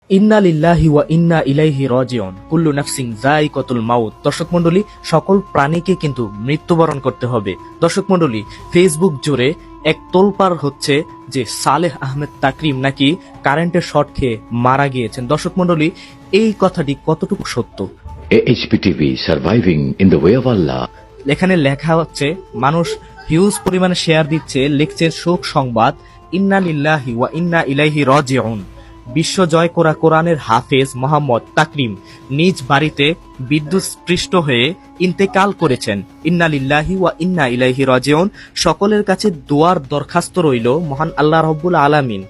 ইন্না লিল্লাহি ওয়া ইন্না ইলাইহি রাজিউন কুল্লু নাফসিন যায়িকাতুল মাউত। দর্শক মণ্ডলী, সকল প্রাণীকে কিন্তু মৃত্যুবরণ করতে হবে। দর্শক মণ্ডলী, ফেসবুক জুড়ে এক তোলপাড় হচ্ছে যে সালেহ আহমেদ তাকরিম নাকি কারেন্টের শর্ট খেয়ে মারা গিয়েছেন। দর্শক মণ্ডলী, এই কথাটি কতটুকু সত্য? AHPTV surviving in the way of Allah. এখানে লেখা হচ্ছে, মানুষ হিউজ পরিমাণে শেয়ার দিচ্ছে, লিখছে শোক সংবাদ, ইন্না লিল্লাহি ওয়া ইন্না ইলাইহি রাজিউন। বিশ্ব জয় করা কোরআনের হাফেজ মোহাম্মদ তাকরিম নিজ বাড়িতে বিদ্যুৎস্পৃষ্ট হয়ে ইন্তেকাল করেছেন। ইন্না লিল্লাহি ওয়া ইন্না ইলাইহি রাজিউন। সকলের কাছে দোয়ার দরখাস্ত রইল, মহান আল্লাহ রাব্বুল আলামিন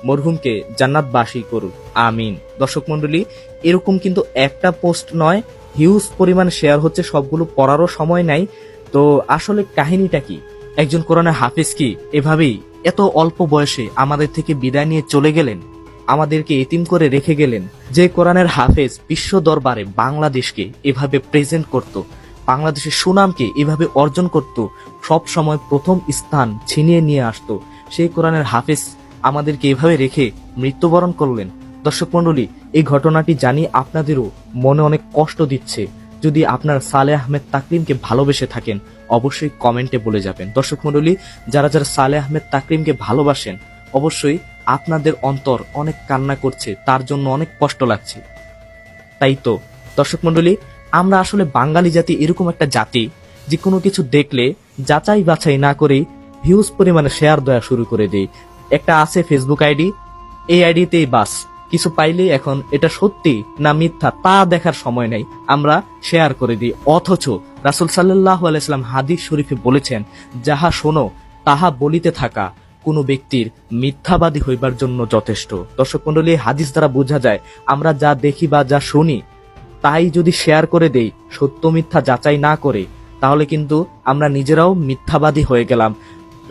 মরহুমকে জান্নাতবাসী করুন, আমিন। দর্শক মণ্ডলী, এরকম কিন্তু একটা পোস্ট নয়, হিউজ পরিমাণ শেয়ার হচ্ছে, সবগুলো পড়ারও সময় নাই। তো আসলে কাহিনীটা কি? একজন কোরআনের হাফেজ কি এভাবেই এত অল্প বয়সে আমাদের থেকে বিদায় নিয়ে চলে গেলেন, আমাদেরকে এতিম করে রেখে গেলেন? যে কোরআনের হাফেজ বিশ্ব দরবারে বাংলাদেশকে এভাবে প্রেজেন্ট করত, বাংলাদেশের সুনামকে এভাবে অর্জন করত, সব সময় প্রথম স্থান ছিনিয়ে নিয়ে আসতো, সেই কোরআনের হাফেজ আমাদেরকে এভাবে রেখে মৃত্যুবরণ করলেন। দর্শক মণ্ডলী, এই ঘটনাটি জানি আপনাদেরও মনে অনেক কষ্ট দিচ্ছে। যদি আপনার সালেহ আহমেদ তাকরিমকে ভালোবেসে থাকেন, অবশ্যই কমেন্টে বলে যাবেন। দর্শক মণ্ডলী, যারা যারা সালেহ আহমেদ তাকরিমকে ভালোবাসেন, অবশ্যই আপনাদের অন্তর অনেক কান্না করছে, তার জন্য অনেক কষ্ট লাগছে। তাই তো দর্শক মণ্ডলী, আমরা আসলে বাঙালি জাতি এরকম একটা জাতি যে কোনো কিছু দেখলে যাচাই বাছাই না করেই হিউজ পরিমাণে শেয়ার দেওয়া শুরু করে দেই। একটা আছে ফেসবুক আইডি, এই আইডিতেই বাস কিছু পাইলেই এখন এটা সত্যি না মিথ্যা তা দেখার সময় নাই, আমরা শেয়ার করে দিই। অথচ রাসূল সাল্লাল্লাহু আলাইহি সাল্লাম হাদিস শরীফে বলেছেন, যাহা শোনো তাহা বলিতে থাকা কোনো ব্যক্তির মিথ্যাবাদী হইবার জন্য যথেষ্ট। দর্শক মণ্ডলী, হাদিস দ্বারা বোঝা যায়, আমরা যা দেখি বা যা শুনি তাই যদি শেয়ার করে দেই সত্য মিথ্যা যাচাই না করে, তাহলে কিন্তু আমরা নিজেরাও মিথ্যাবাদী হয়ে গেলাম।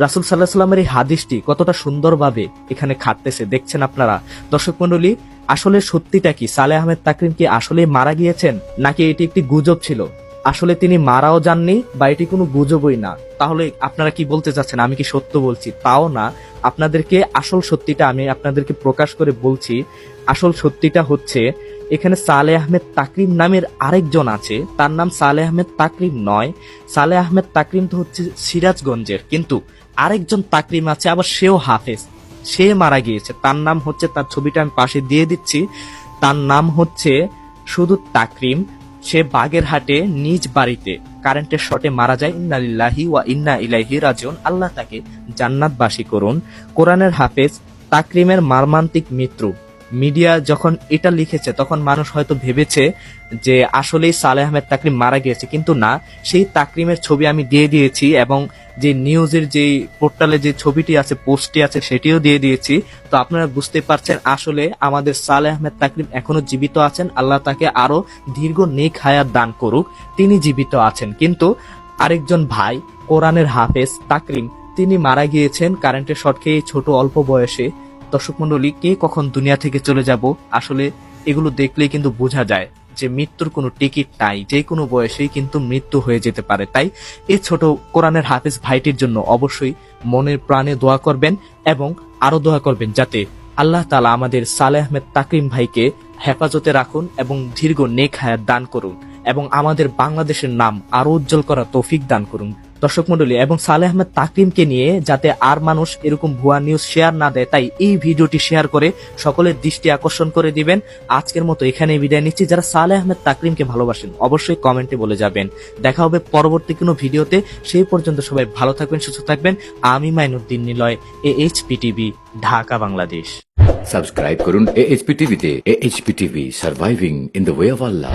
রাসূল সাল্লাল্লাহু আলাইহি সাল্লামের এই হাদিসটি কতটা সুন্দরভাবে এখানে খাটতেছে দেখছেন আপনারা। দর্শক মণ্ডলী, আসলে সত্যিটা কি? সালেহ আহমেদ তাকরিম কি আসলে মারা গিয়েছেন, নাকি এটি একটি গুজব ছিল? আসলে তিনি মারাও যাননি বা এটি কোনো গুজবই না। তাহলে আপনারা কি বলতে চাচ্ছেন আমি কি সত্য বলছি? তাও না, আপনাদেরকে আসল সত্যিটা আমি আপনাদেরকে প্রকাশ করে বলছি। আসল সত্যিটা হচ্ছে, এখানে সালেহ আহমেদ তাকরিম নামের আরেকজন আছে, তার নাম সালেহ আহমেদ তাকরিম নয়। সালেহ আহমেদ তাকরিম তো হচ্ছে সিরাজগঞ্জের, কিন্তু আরেকজন তাকরিম আছে, আবার সেও হাফেজ, সে মারা গিয়েছে। তার নাম হচ্ছে, তার ছবিটা আমি পাশে দিয়ে দিচ্ছি, তার নাম হচ্ছে শুধু তাকরিম। সে বাগেরহাটে নিজ বাড়িতে কারেন্টের শর্টে মারা যায়। ইন্না লিল্লাহি ওয়া ইন্না ইলাইহি রাজিউন। আল্লাহ তাকে জান্নাতবাসী করুন। কোরআনের হাফেজ তাকরিমের মর্মান্তিক মৃত্যু। মিডিয়া যখন এটা লিখেছে তখন মানুষ হয়তো ভেবেছে যে আসলেই সালেহ আহমেদ তাকরিম মারা গিয়েছে, কিন্তু না, সেই তাকরিমের ছবি আমি দিয়ে দিয়েছি এবং যে নিউজের যে পোর্টালে যে ছবিটি আছে, পোস্টটি আছে, সেটিও দিয়ে দিয়েছি। তো আপনারা বুঝতে পারছেন আসলে আমাদের সালেহ আহমেদ তাকরিম এখনো জীবিত আছেন। আল্লাহ তাকে আরো দীর্ঘ নেক হায়াত দান করুক, তিনি জীবিত আছেন। কিন্তু আরেকজন ভাই কোরআনের হাফেজ তাকরিম, তিনি মারা গিয়েছেন কারেন্টের শর্ট খেয়ে ছোট অল্প বয়সে। দর্শক মণ্ডলী, কে কখন দুনিয়া থেকে চলে যাব, আসলে এগুলো দেখলেই কিন্তু বোঝা যায় যে মৃত্যুর কোনো টিকিট নাই, যে কোনো বয়সেই কিন্তু মৃত্যু হয়ে যেতে পারে। তাই এই ছোট কোরআনের হাফেজ ভাইটির জন্য অবশ্যই মনের প্রাণে দোয়া করবেন এবং আরো দোয়া করবেন যাতে আল্লাহ তাআলা আমাদের সালেহ আহমেদ তাকরিম ভাইকে হেফাজতে রাখুন এবং দীর্ঘ নেক হায়াত দান করুন এবং আমাদের বাংলাদেশের নাম আরো উজ্জ্বল করার তৌফিক দান করুন। দর্শক মণ্ডলী, এবং সালেহ আহমেদ তাকরিমকে নিয়ে যাতে আর মানুষ এরকম ভুয়া নিউজ শেয়ার না দেয়, তাই এই ভিডিওটি শেয়ার করে সকলের দৃষ্টি আকর্ষণ করে দিবেন। আজকের মতো এখানেই বিদায় নিচ্ছি। যারা সালেহ আহমেদ তাকরিমকে ভালোবাসেন অবশ্যই কমেন্টে বলে যাবেন। দেখা হবে পরবর্তী কোনো ভিডিওতে। সেই পর্যন্ত সবাই ভালো থাকবেন, সুস্থ থাকবেন। আমি মাইনুদ্দিন নিলয়, AHPTV, ঢাকা, বাংলাদেশ। সাবস্ক্রাইব করুন AHPTV তে। AHPTV surviving in the way of Allah.